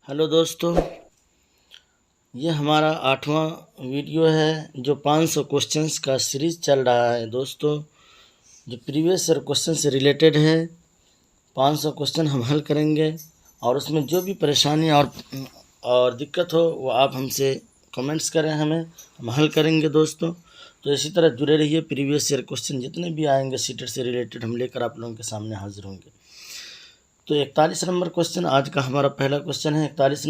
Hello دوستو، یہ ہمارا 8واں ویڈیو ہے جو 500 کوشچنس کا سیریز چل رہا ہے دوستو، جو پریویس ایئر کوشچن سے ریلیٹڈ ہے۔ 500 کوشچن ہم حل کریں گے، اور اس میں جو بھی پریشانی اور دقت ہو وہ آپ ہم سے کمنٹس کریں، ہم حل کریں گے دوستو۔ تو اسی طرح جڑے رہیے، پریویس ایئر کوشچن جتنے بھی آئیں گے سیٹر سے ریلیٹڈ ہم لے کر آپ لوگوں کے سامنے حاضر ہوں گے۔ تو 41 نمبر کوشچن آج کا ہمارا پہلا کوشچن ہے۔ 41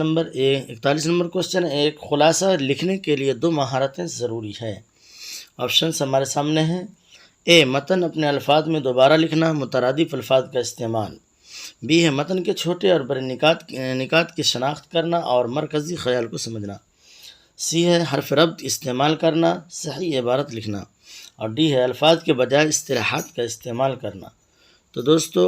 نمبر کوشچن، ایک خلاصہ لکھنے کے لیے 2 مہارتیں ضروری ہے۔ آپشنس ہمارے سامنے ہیں۔ اے، متن اپنے الفاظ میں دوبارہ لکھنا، مترادف الفاظ کا استعمال۔ بی ہے متن کے چھوٹے اور بڑے نکات کی شناخت کرنا اور مرکزی خیال کو سمجھنا۔ سی ہے حرف ربط استعمال کرنا، صحیح عبارت لکھنا۔ اور ڈی ہے الفاظ کے بجائے اصطلاحات کا استعمال کرنا۔ تو دوستو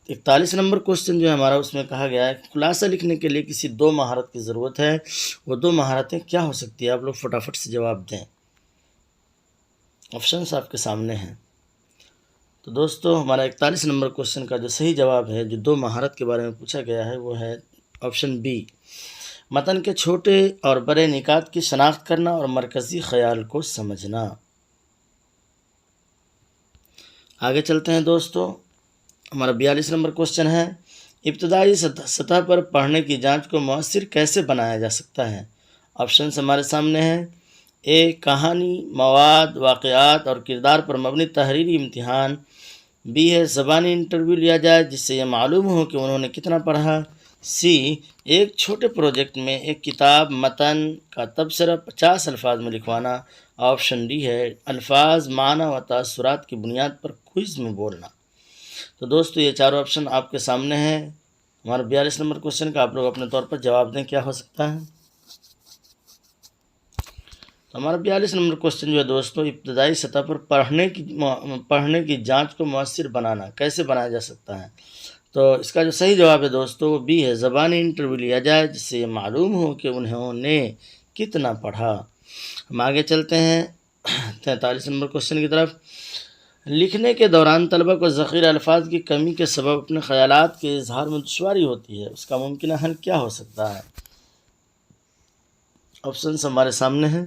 41 نمبر کوشچن جو ہے ہمارا، اس میں کہا گیا ہے خلاصہ لکھنے کے لیے کسی 2 مہارت کی ضرورت ہے۔ وہ 2 مہارتیں کیا ہو سکتی ہے؟ آپ لوگ فٹافٹ سے جواب دیں۔ آپشنس آپ کے سامنے ہیں۔ تو دوستو ہمارا 41 نمبر کوشچن کا جو صحیح جواب ہے، جو 2 مہارت کے بارے میں پوچھا گیا ہے، وہ ہے آپشن بی، متن کے چھوٹے اور بڑے نکات کی شناخت کرنا اور مرکزی خیال کو سمجھنا۔ آگے چلتے ہیں دوستو، ہمارا 42 نمبر کوشچن ہے، ابتدائی سطح پر پڑھنے کی جانچ کو مؤثر کیسے بنایا جا سکتا ہے؟ آپشنس ہمارے سامنے ہیں۔ اے، کہانی، مواد، واقعات اور کردار پر مبنی تحریری امتحان۔ بی ہے زبانی انٹرویو لیا جائے جس سے یہ معلوم ہو کہ انہوں نے کتنا پڑھا۔ سی، ایک چھوٹے پروجیکٹ میں ایک کتاب متن کا تبصرہ 50 الفاظ میں لکھوانا۔ آپشن ڈی ہے الفاظ، معنی و تاثرات کی بنیاد پر کوئز میں بولنا۔ تو دوستو یہ چاروں آپشن آپ کے سامنے ہیں۔ ہمارا 42 نمبر کوشچن کا آپ لوگ اپنے طور پر جواب دیں، کیا ہو سکتا ہے؟ تو ہمارا 42 نمبر کوشچن جو ہے دوستو، ابتدائی سطح پر پڑھنے کی جانچ کو مؤثر بنانا کیسے بنایا جا سکتا ہے؟ تو اس کا جو صحیح جواب ہے دوستو، وہ بی ہے زبانی انٹرویو لیا جائے جس سے یہ معلوم ہو کہ انہوں نے کتنا پڑھا۔ ہم آگے چلتے ہیں 43 نمبر کوشچن کی طرف۔ لکھنے کے دوران طلبہ کو ذخیرہ الفاظ کی کمی کے سبب اپنے خیالات کے اظہار میں دشواری ہوتی ہے، اس کا ممکنہ حل کیا ہو سکتا ہے؟ آپشنس ہمارے سامنے ہیں۔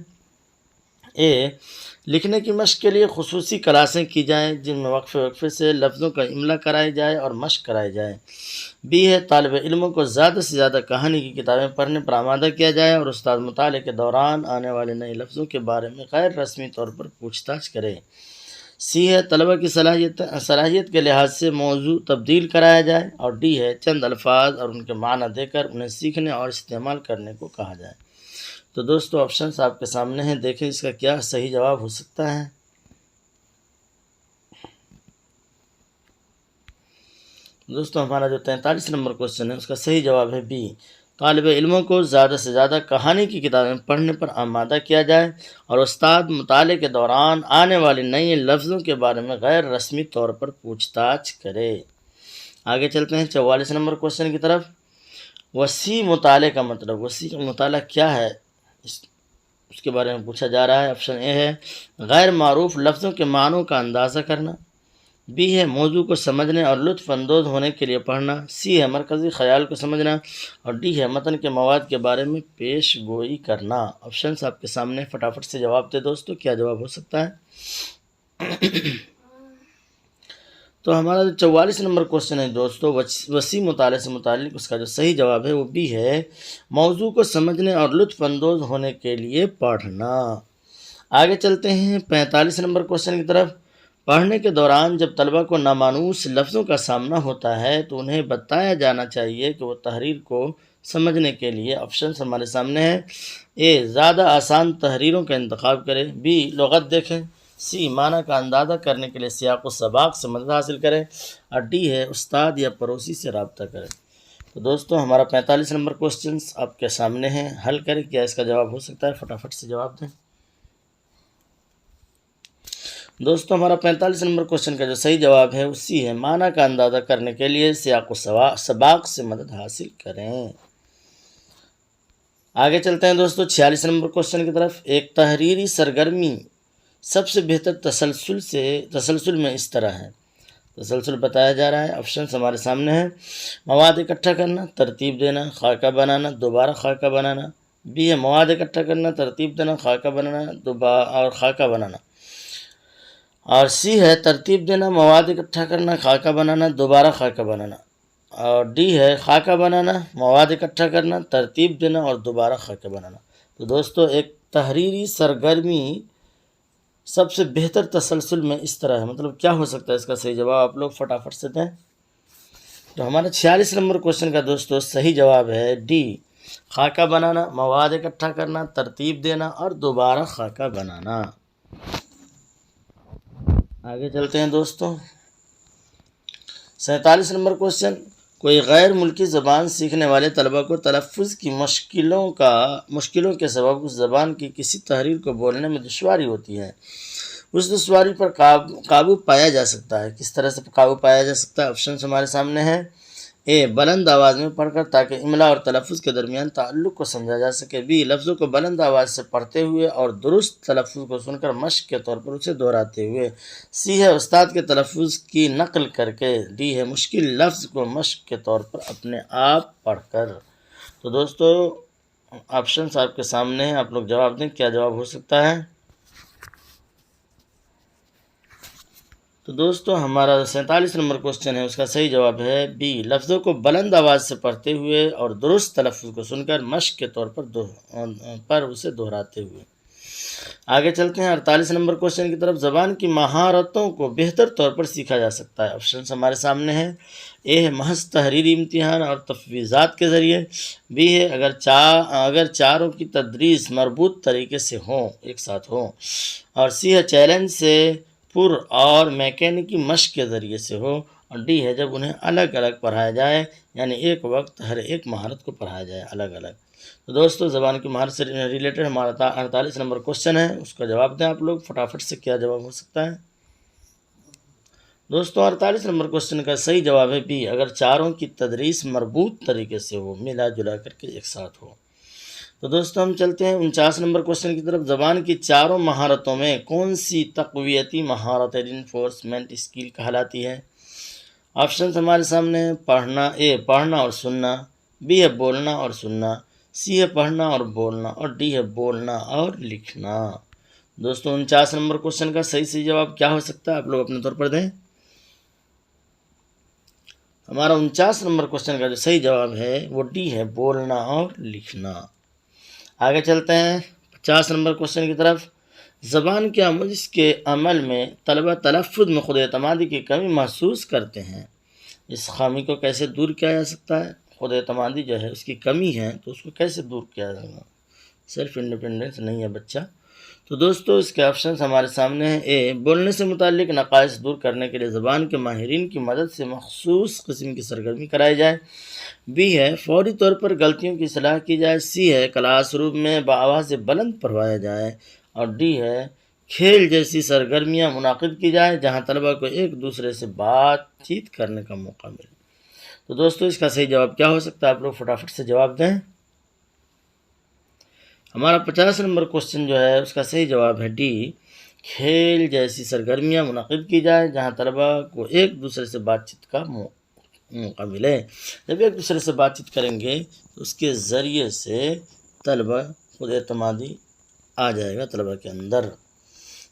اے، لکھنے کی مشق کے لیے خصوصی کلاسیں کی جائیں جن میں وقفے سے لفظوں کا املا کرائی جائے اور مشق کرائی جائے۔ بی ہے طالب علموں کو زیادہ سے زیادہ کہانی کی کتابیں پڑھنے پر آمادہ کیا جائے اور استاد مطالعے کے دوران آنے والے نئے لفظوں کے بارے میں غیر رسمی طور پر پوچھ تاچھ کرے۔ سی ہے طلبہ کی صلاحیت کے لحاظ سے موضوع تبدیل کرایا جائے۔ اور ڈی ہے چند الفاظ اور ان کے معنی دے کر انہیں سیکھنے اور استعمال کرنے کو کہا جائے۔ تو دوستو آپشنس آپ کے سامنے ہیں، دیکھیں اس کا کیا صحیح جواب ہو سکتا ہے۔ دوستو ہمارا جو 43 نمبر کوشچن ہے، اس کا صحیح جواب ہے بی، طالب علموں کو زیادہ سے زیادہ کہانی کی کتابیں پڑھنے پر آمادہ کیا جائے اور استاد مطالعے کے دوران آنے والے نئے لفظوں کے بارے میں غیر رسمی طور پر پوچھ تاچھ کرے۔ آگے چلتے ہیں 44 نمبر کوشچن کی طرف۔ وسیع مطالعے کا مطلب، وسیع مطالعہ کیا ہے، اس کے بارے میں پوچھا جا رہا ہے۔ آپشن اے ہے غیر معروف لفظوں کے معنوں کا اندازہ کرنا۔ بی ہے موضوع کو سمجھنے اور لطف اندوز ہونے کے لیے پڑھنا۔ سی ہے مرکزی خیال کو سمجھنا۔ اور ڈی ہے متن کے مواد کے بارے میں پیش گوئی کرنا۔ آپشنس آپ کے سامنے، فٹافٹ سے جواب دے دوستو، کیا جواب ہو سکتا ہے؟ تو ہمارا جو 44 نمبر کوشچن ہے دوستو، وسیع مطالعے سے متعلق، اس کا جو صحیح جواب ہے وہ بی ہے موضوع کو سمجھنے اور لطف اندوز ہونے کے لیے پڑھنا۔ آگے چلتے ہیں 45 نمبر کوشچن کی طرف۔ پڑھنے کے دوران جب طلبہ کو نامانوس لفظوں کا سامنا ہوتا ہے تو انہیں بتایا جانا چاہیے کہ وہ تحریر کو سمجھنے کے لیے، آپشنس ہمارے سامنے ہیں۔ اے، زیادہ آسان تحریروں کا انتخاب کریں۔ بی، لغت دیکھیں۔ سی، معنی کا اندازہ کرنے کے لیے سیاق و سباق سے مدد حاصل کریں۔ اور ڈی ہے استاد یا پڑوسی سے رابطہ کریں۔ تو دوستو ہمارا 45 نمبر کوشچنس آپ کے سامنے ہیں، حل کریں، کیا اس کا جواب ہو سکتا ہے؟ فٹافٹ سے جواب دیں دوستو۔ ہمارا 45 نمبر کوشچن کا جو صحیح جواب ہے اسی ہے معنی کا اندازہ کرنے کے لیے سیاق و سباق سے مدد حاصل کریں۔ آگے چلتے ہیں دوستو 46 نمبر کوشچن کی طرف۔ ایک تحریری سرگرمی سب سے بہتر تسلسل میں اس طرح ہے۔ تسلسل بتایا جا رہا ہے۔ آپشنس ہمارے سامنے ہیں، مواد اکٹھا کرنا، ترتیب دینا، خاکہ بنانا، دوبارہ خاکہ بنانا۔ بی ہے مواد اکٹھا کرنا، ترتیب دینا، خاکہ بنانا اور خاکہ بنانا۔ اور سی ہے ترتیب دینا، مواد اکٹھا کرنا، خاکہ بنانا، دوبارہ خاکہ بنانا۔ اور ڈی ہے خاکہ بنانا، مواد اکٹھا کرنا، ترتیب دینا اور دوبارہ خاکہ بنانا۔ تو دوستو ایک تحریری سرگرمی سب سے بہتر تسلسل میں اس طرح ہے، مطلب کیا ہو سکتا ہے اس کا صحیح جواب، آپ لوگ فٹافٹ سے دیں۔ تو ہمارا 46 نمبر کوشچن کا دوستو صحیح جواب ہے ڈی، خاکہ بنانا، مواد اکٹھا کرنا، ترتیب دینا اور دوبارہ خاکہ بنانا۔ آگے چلتے ہیں دوستو، 47 نمبر کوشچن، کوئی غیر ملکی زبان سیکھنے والے طلبہ کو تلفظ کی مشکلوں کے سبب اس زبان کی کسی تحریر کو بولنے میں دشواری ہوتی ہے، اس دشواری پر قابو پایا جا سکتا ہے۔ کس طرح سے قابو پایا جا سکتا ہے؟ آپشنز ہمارے سامنے ہیں، اے بلند آواز میں پڑھ کر تاکہ املا اور تلفظ کے درمیان تعلق کو سمجھا جا سکے، بی لفظوں کو بلند آواز سے پڑھتے ہوئے اور درست تلفظ کو سن کر مشق کے طور پر اسے دہراتے ہوئے، سی ہے استاد کے تلفظ کی نقل کر کے، ڈی ہے مشکل لفظ کو مشق کے طور پر اپنے آپ پڑھ کر۔ تو دوستو آپشنز آپ کے سامنے ہیں، آپ لوگ جواب دیں، کیا جواب ہو سکتا ہے؟ تو دوستو ہمارا 47 نمبر کوشچن ہے، اس کا صحیح جواب ہے بی، لفظوں کو بلند آواز سے پڑھتے ہوئے اور درست تلفظ کو سن کر مشق کے طور پر اسے دہراتے ہوئے۔ آگے چلتے ہیں 48 نمبر کوشچن کی طرف، زبان کی مہارتوں کو بہتر طور پر سیکھا جا سکتا ہے۔ آپشنز ہمارے سامنے ہیں، اے ہے محض تحریری امتحان اور تفویضات کے ذریعے، بی ہے اگر چاروں کی تدریس مربوط طریقے سے ہوں، ایک ساتھ ہوں، اور سی ہے چیلنج سے پر اور میکینکی مشق کے ذریعے سے ہو، اور ڈی ہے جب انہیں الگ الگ پڑھایا جائے، یعنی ایک وقت ہر ایک مہارت کو پڑھایا جائے الگ الگ۔ تو دوستو زبان کی مہارت سے ریلیٹڈ ہمارا 48 نمبر کوشچن ہے، اس کا جواب دیں آپ لوگ فٹافٹ سے، کیا جواب ہو سکتا ہے؟ دوستو 48 نمبر کوشچن کا صحیح جواب ہے بی، اگر چاروں کی تدریس مربوط طریقے سے ہو، ملا جلا کر کے ایک ساتھ ہو۔ تو دوستو ہم چلتے ہیں 49 نمبر کوشچن کی طرف، زبان کی چاروں مہارتوں میں کون سی تقویتی مہارت رینفورسمنٹ اسکل کہلاتی ہے؟ آپشنز ہمارے سامنے ہیں، پڑھنا اور سننا، بی ہے بولنا اور سننا، سی ہے پڑھنا اور بولنا، اور ڈی ہے بولنا اور لکھنا۔ دوستو 49 نمبر کوشچن کا صحیح جواب کیا ہو سکتا ہے، آپ لوگ اپنے طور پر دیں۔ ہمارا 49 نمبر کوشچن کا جو صحیح جواب ہے وہ ڈی ہے، بولنا اور لکھنا۔ آگے چلتے ہیں 50 نمبر کوشچن کی طرف، زبان کی آموزش کے عمل میں طلبہ تلفظ میں خود اعتمادی کی کمی محسوس کرتے ہیں، اس خامی کو کیسے دور کیا جا سکتا ہے؟ خود اعتمادی جو ہے اس کی کمی ہے تو اس کو کیسے دور کیا جائے گا؟ سیلف انڈیپینڈنس نہیں ہے بچہ۔ تو دوستو اس کے آپشنز ہمارے سامنے ہیں، اے بولنے سے متعلق نقائص دور کرنے کے لیے زبان کے ماہرین کی مدد سے مخصوص قسم کی سرگرمی کرائی جائے، بی ہے فوری طور پر غلطیوں کی اصلاح کی جائے، سی ہے کلاس روم میں بآواز بلند پڑھوایا جائے، اور ڈی ہے کھیل جیسی سرگرمیاں منعقد کی جائے جہاں طلبہ کو ایک دوسرے سے بات چیت کرنے کا موقع ملے۔ تو دوستو اس کا صحیح جواب کیا ہو سکتا ہے، آپ لوگ فٹافٹ سے جواب دیں۔ ہمارا 50 نمبر کوشچن جو ہے اس کا صحیح جواب ہے ڈی، کھیل جیسی سرگرمیاں منعقد کی جائے جہاں طلبہ کو ایک دوسرے سے بات چیت کا موقع ملے۔ جب ایک دوسرے سے بات چیت کریں گے تو اس کے ذریعے سے طلبہ خود اعتمادی آ جائے گا طلبہ کے اندر۔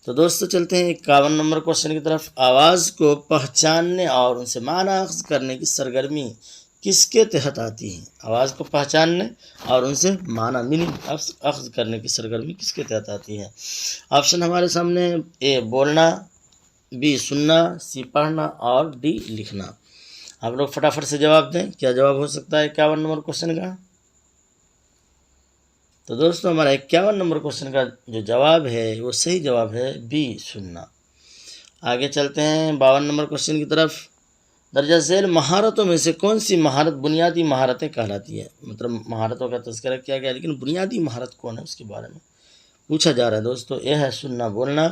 تو دوستو چلتے ہیں 51 نمبر کوشچن کی طرف، آواز کو پہچاننے اور ان سے معنی اخذ کرنے کی سرگرمی کس کے تحت آتی ہے؟ آواز کو پہچاننے اور ان سے معنی میننگ اخذ کرنے کی سرگرمی کس کے تحت آتی ہے؟ آپشن ہمارے سامنے ہے، اے بولنا، بی سننا، سی پڑھنا اور ڈی لکھنا۔ آپ لوگ فٹافٹ سے جواب دیں، کیا جواب ہو سکتا ہے 51 نمبر کوشچن کا؟ تو دوستو ہمارا 51 نمبر کوشچن کا جو جواب ہے وہ صحیح جواب ہے بی سننا۔ آگے چلتے ہیں 52 نمبر کوشچن کی طرف، درجہ ذیل مہارتوں میں سے کون سی مہارت بنیادی مہارتیں کہلاتی ہے؟ مطلب مہارتوں کا تذکرہ کیا گیا لیکن بنیادی مہارت کون ہے اس کے بارے میں پوچھا جا رہا ہے دوستو۔ اے ہے سننا بولنا،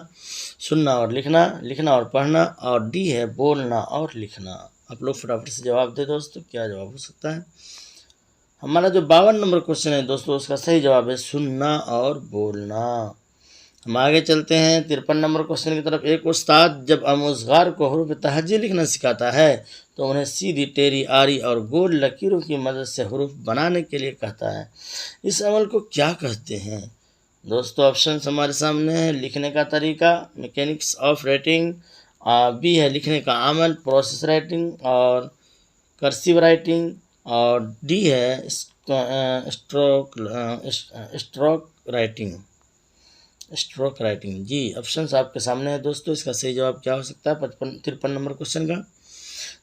سننا اور لکھنا، لکھنا اور پڑھنا، اور ڈی ہے بولنا اور لکھنا۔ آپ لوگ فٹافٹ سے جواب دیں دوستو، کیا جواب ہو سکتا ہے؟ ہمارا جو 52 نمبر کوشچن ہے دوستو اس کا صحیح جواب ہے سننا اور بولنا۔ ہم آگے چلتے ہیں 53 نمبر کوشچن کی طرف۔ ایک استاد جب آموزگار کو حروف تہجی لکھنا سکھاتا ہے تو انہیں سیدھی، ٹیڑھی، آڑی اور گول لکیروں کی مدد سے حروف بنانے کے لیے کہتا ہے۔ اس عمل کو کیا کہتے ہیں؟ دوستو آپشنس ہمارے سامنے ہیں۔ لکھنے کا طریقہ، میکینکس آف رائٹنگ، بی ہے لکھنے کا عمل، پروسیس رائٹنگ اور کرسیو رائٹنگ، اور ڈی ہے اسٹروک رائٹنگ۔ جی آپشنس آپ کے سامنے ہے دوستو۔ اس کا صحیح جواب کیا ہو سکتا ہے 53 نمبر کوشچن کا؟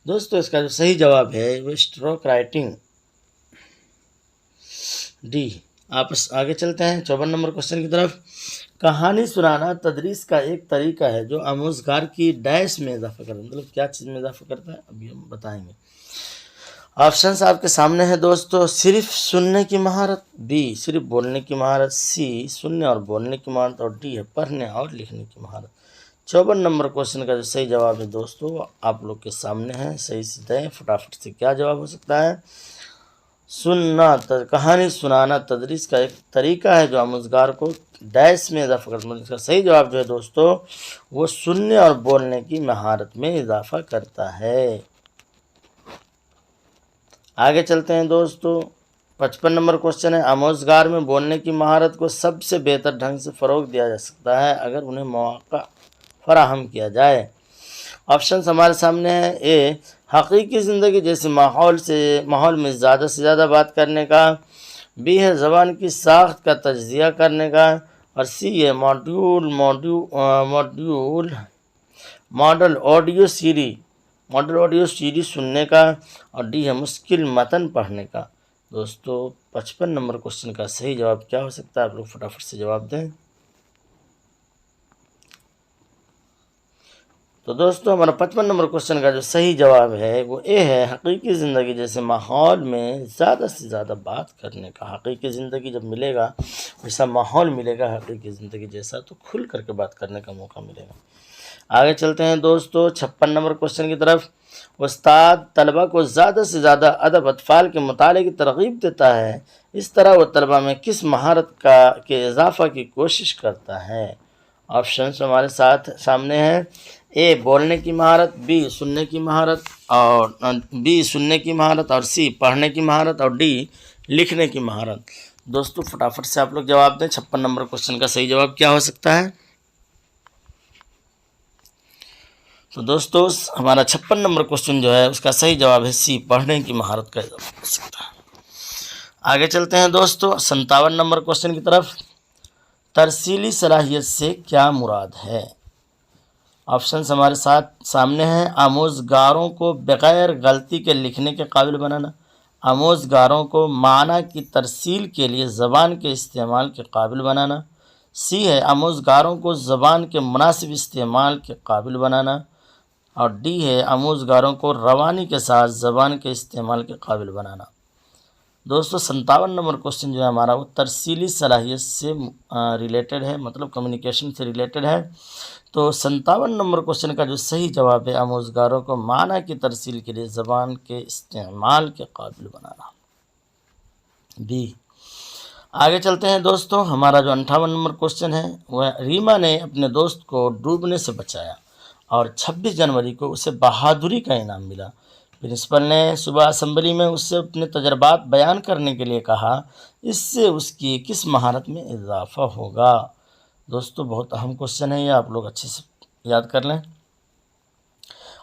دوستو اس کا جو صحیح جواب ہے وہ اسٹروک رائٹنگ، ڈی۔ آپ آگے چلتے ہیں 54 نمبر کوشچن کی طرف۔ کہانی سنانا تدریس کا ایک طریقہ ہے جو آموزگار کی ڈیش میں اضافہ کرتا ہے، مطلب کیا چیز میں اضافہ کرتا ہے ابھی ہم بتائیں گے۔ آپشنس آپ کے سامنے ہیں دوستو۔ صرف سننے کی مہارت، بی صرف بولنے کی مہارت، سی سننے اور بولنے کی مہارت، اور ڈی ہے پڑھنے اور لکھنے کی مہارت۔ 54 نمبر کوشچن کا جو صحیح جواب ہے دوستو آپ لوگ کے سامنے ہے، صحیح سے دیں فٹافٹ سے۔ کیا جواب ہو سکتا ہے؟ سننا، کہانی سنانا تدریس کا ایک طریقہ ہے جو آموزگار کو ڈیش میں اضافہ کرتا ہے۔ اس کا صحیح جواب جو ہے دوستو وہ سننے اور بولنے کی مہارت میں اضافہ کرتا ہے۔ آگے چلتے ہیں دوستو 55 نمبر کوشچن ہے۔ آموزگار میں بولنے کی مہارت کو سب سے بہتر ڈھنگ سے فروغ دیا جا سکتا ہے اگر انہیں مواقع فراہم کیا جائے۔ آپشنس ہمارے سامنے ہیں۔ اے حقیقی زندگی جیسے ماحول میں زیادہ سے زیادہ بات کرنے کا، بی ہے زبان کی ساخت کا تجزیہ کرنے کا، اور سی ہے ماڈل آڈیو سیری سننے کا، اور ڈی ہے مشکل متن پڑھنے کا۔ دوستو 55 نمبر کوشچن کا صحیح جواب کیا ہو سکتا ہے؟ آپ لوگ فٹافٹ سے جواب دیں۔ تو دوستو ہمارا 55 نمبر کوشچن کا جو صحیح جواب ہے وہ اے ہے حقیقی زندگی جیسے ماحول میں زیادہ سے زیادہ بات کرنے کا۔ حقیقی زندگی جب ملے گا، ویسا ماحول ملے گا حقیقی زندگی جیسا، تو کھل کر کے بات کرنے کا موقع ملے گا۔ آگے چلتے ہیں دوستو 56 نمبر کوشچن کی طرف۔ استاد طلبہ کو زیادہ سے زیادہ ادب اطفال کے مطالعے کی ترغیب دیتا ہے، اس طرح وہ طلبہ میں کس مہارت کے اضافہ کی کوشش کرتا ہے؟ آپشنس ہمارے سامنے ہیں۔ اے بولنے کی مہارت، بی سننے کی مہارت، اور سی پڑھنے کی مہارت، اور ڈی لکھنے کی مہارت۔ دوستو فٹافٹ سے آپ لوگ جواب دیں۔ 56 نمبر کوشچن کا صحیح جواب کیا ہو سکتا ہے؟ تو دوستو ہمارا 56 نمبر کوشچن جو ہے اس کا صحیح جواب ہے سی پڑھنے کی مہارت کا اضافہ ہو سکتا ہے۔ آگے چلتے ہیں دوستو 57 نمبر کوشچن کی طرف۔ ترسیلی صلاحیت سے کیا مراد ہے؟ آپشنس ہمارے سامنے ہیں۔ آموزگاروں کو بغیر غلطی کے لکھنے کے قابل بنانا، آموزگاروں کو معنی کی ترسیل کے لیے زبان کے استعمال کے قابل بنانا، سی ہے آموزگاروں کو زبان کے مناسب استعمال کے قابل بنانا، اور ڈی ہے آموزگاروں کو روانی کے ساتھ زبان کے استعمال کے قابل بنانا۔ دوستو 57 نمبر کوشچن جو ہے ہمارا وہ ترسیلی صلاحیت سے ریلیٹڈ ہے، مطلب کمیونیکیشن سے ریلیٹڈ ہے۔ تو 57 نمبر کوشچن کا جو صحیح جواب ہے آموزگاروں کو معنی کی ترسیل کے لیے زبان کے استعمال کے قابل بنانا، بی۔ آگے چلتے ہیں دوستو ہمارا جو 58 نمبر کوشچن ہے وہ ریما نے اپنے دوست کو ڈوبنے سے بچایا اور 26 جنوری کو اسے بہادری کا انعام ملا۔ پرنسپل نے صبح اسمبلی میں اس سے اپنے تجربات بیان کرنے کے لیے کہا، اس سے اس کی کس مہارت میں اضافہ ہوگا؟ دوستو بہت اہم کوشچن ہے یہ، آپ لوگ اچھے سے یاد کر لیں۔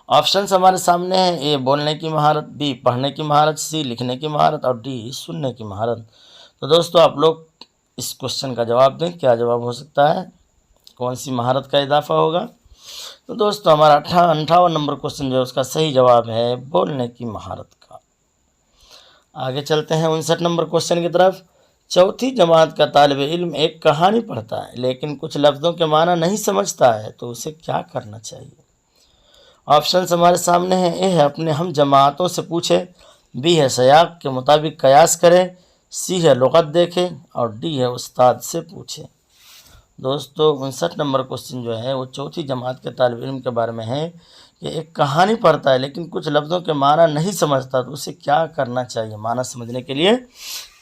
آپشنس ہمارے سامنے ہیں۔ اے بولنے کی مہارت، بی پڑھنے کی مہارت، سی لکھنے کی مہارت، اور ڈی سننے کی مہارت۔ تو دوستو آپ لوگ اس کوشچن کا جواب دیں، کیا جواب ہو سکتا ہے؟ کون سی مہارت کا اضافہ ہوگا؟ تو دوستو ہمارا 58 نمبر کوشچن جو ہے اس کا صحیح جواب ہے بولنے کی مہارت کا۔ آگے چلتے ہیں 59 نمبر کوشچن کی طرف۔ چوتھی جماعت کا طالب علم ایک کہانی پڑھتا ہے لیکن کچھ لفظوں کے معنی نہیں سمجھتا ہے تو اسے کیا کرنا چاہیے؟ آپشنس ہمارے سامنے ہیں۔ اے ہے اپنے ہم جماعتوں سے پوچھے، بی ہے سیاق کے مطابق قیاس کرے، سی ہے لغت دیکھے، اور ڈی ہے استاد سے پوچھے۔ دوستو 59 نمبر کوشچن جو ہے وہ چوتھی جماعت کے طالب علم کے بارے میں ہے کہ ایک کہانی پڑھتا ہے لیکن کچھ لفظوں کے معنی نہیں سمجھتا تو اسے کیا کرنا چاہیے؟ معنی سمجھنے کے لیے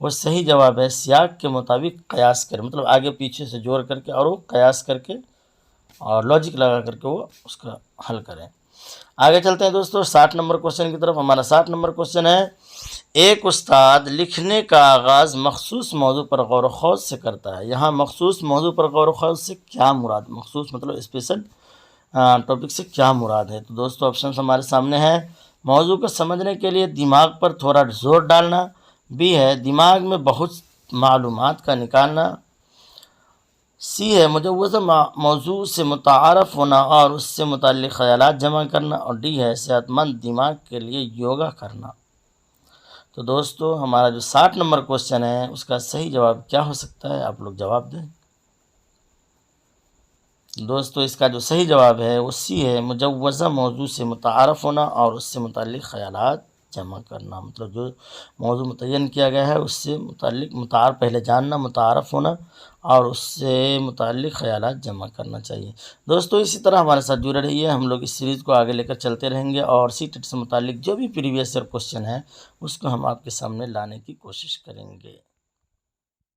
وہ صحیح جواب ہے سیاق کے مطابق قیاس کریں، مطلب آگے پیچھے سے جوڑ کر کے اور وہ قیاس کر کے اور لاجک لگا کر کے وہ اس کا حل کریں۔ آگے چلتے ہیں دوستو 60 نمبر کوشچن کی طرف۔ ہمارا 60 نمبر کوشچن ہے، ایک استاد لکھنے کا آغاز مخصوص موضوع پر غور و خوض سے کرتا ہے۔ یہاں مخصوص موضوع پر غور و خوض سے کیا مراد، مخصوص مطلب اسپیشل ٹاپک سے کیا مراد ہے؟ تو دوستو آپشنس ہمارے سامنے ہے۔ موضوع کو سمجھنے کے لیے دماغ پر تھوڑا زور ڈالنا، بی ہے دماغ میں بہت معلومات کا نکالنا، سی ہے مجوزہ موضوع سے متعارف ہونا اور اس سے متعلق خیالات جمع کرنا، اور ڈی ہے صحت مند دماغ کے لیے یوگا کرنا۔ تو دوستو ہمارا جو 60 نمبر کوشچن ہے اس کا صحیح جواب کیا ہو سکتا ہے؟ آپ لوگ جواب دیں۔ دوستو اس کا جو صحیح جواب ہے وہ سی ہے مجوزہ موضوع سے متعارف ہونا اور اس سے متعلق خیالات جمع کرنا، مطلب جو موضوع متعین کیا گیا ہے اس سے متعلق متعارف پہلے جاننا، متعارف ہونا اور اس سے متعلق خیالات جمع کرنا چاہیے۔ دوستو اسی طرح ہمارے ساتھ جڑے رہیے، ہم لوگ اس سیریز کو آگے لے کر چلتے رہیں گے اور سی ٹیٹ سے متعلق جو بھی پریویس ایئر کوشچن ہے اس کو ہم آپ کے سامنے لانے کی کوشش کریں گے۔